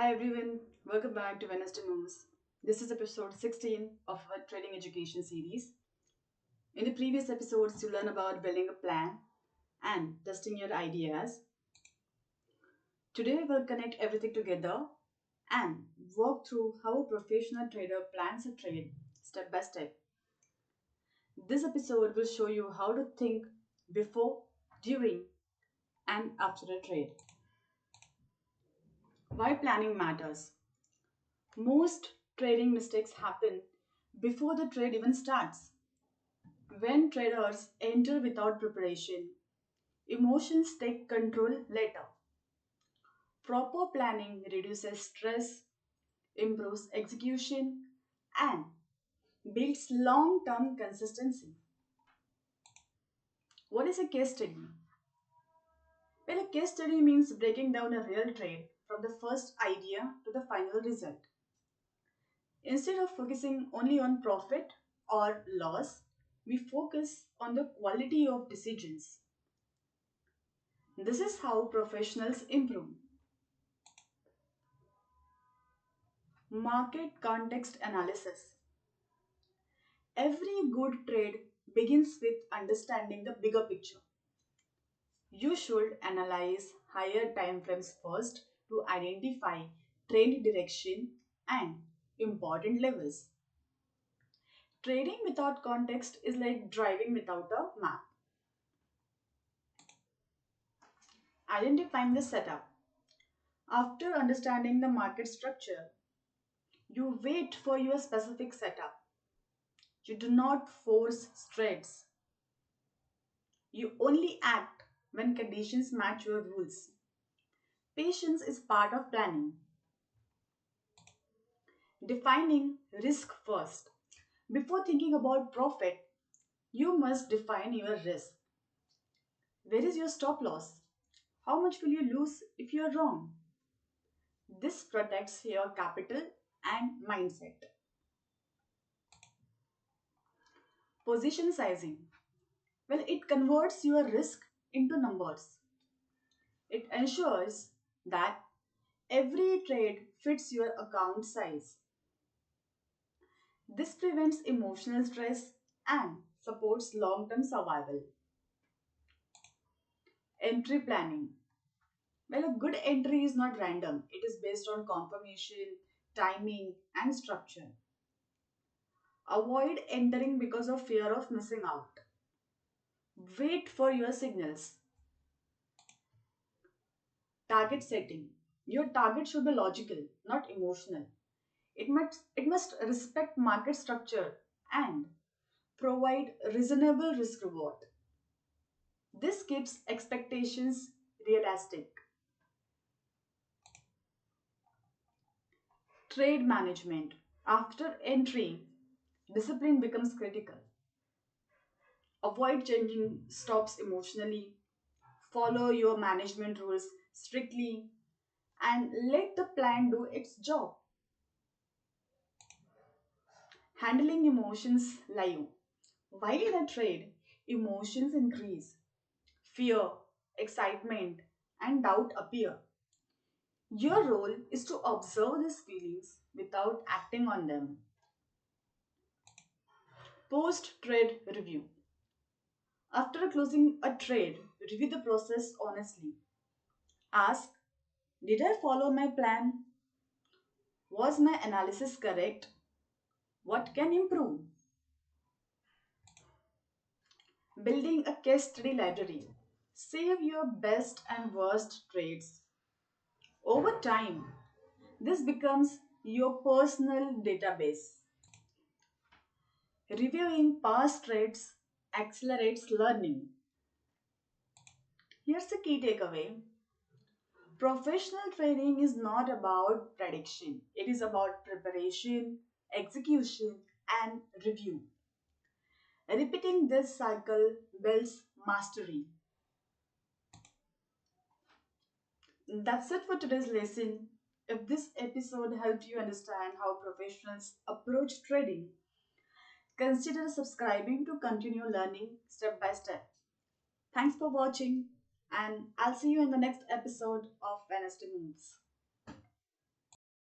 Hi everyone, welcome back to Wednesday Moves. This is episode 16 of our trading education series. In the previous episodes, you learn about building a plan and testing your ideas. Today, we'll connect everything together and walk through how a professional trader plans a trade step by step. This episode will show you how to think before, during, and after a trade. Why planning matters. Most trading mistakes happen before the trade even starts. When traders enter without preparation, emotions take control later. Proper planning reduces stress, improves execution, and builds long term consistency. What is a case study? Well, a case study means breaking down a real trade from the first idea to the final result. Instead of focusing only on profit or loss, we focus on the quality of decisions. This is how professionals improve. Market context analysis. Every good trade begins with understanding the bigger picture. You should analyze higher time frames first to identify trend direction and important levels. Trading without context is like driving without a map. Identifying the setup. After understanding the market structure, you wait for your specific setup. You do not force trades. You only act when conditions match your rules. Patience is part of planning. Defining risk first. Before thinking about profit, you must define your risk. Where is your stop loss? How much will you lose if you are wrong? This protects your capital and mindset. Position sizing. Well, it converts your risk into numbers. It ensures that every trade fits your account size. This prevents emotional stress and supports long term survival. Entry planning. Well, a good entry is not random, it is based on confirmation, timing, and structure. Avoid entering because of fear of missing out. Wait for your signals. Target setting. Your target should be logical, not emotional. It must respect market structure and provide reasonable risk reward. This keeps expectations realistic. Trade management. After entry, discipline becomes critical. Avoid changing stops emotionally. Follow your management rules strictly and let the plan do its job. Handling emotions live. While in a trade, emotions increase. Fear, excitement, and doubt appear. Your role is to observe these feelings without acting on them. Post trade review. After closing a trade, review the process honestly. Ask, did I follow my plan? Was my analysis correct? What can improve? Building a case study library. Save your best and worst trades. Over time, this becomes your personal database. Reviewing past trades accelerates learning. Here's the key takeaway. Professional trading is not about prediction. It is about preparation, execution, and review. Repeating this cycle builds mastery. That's it for today's lesson. If this episode helped you understand how professionals approach trading, consider subscribing to continue learning step by step. Thanks for watching, and I'll see you in the next episode of Wednesday Moves.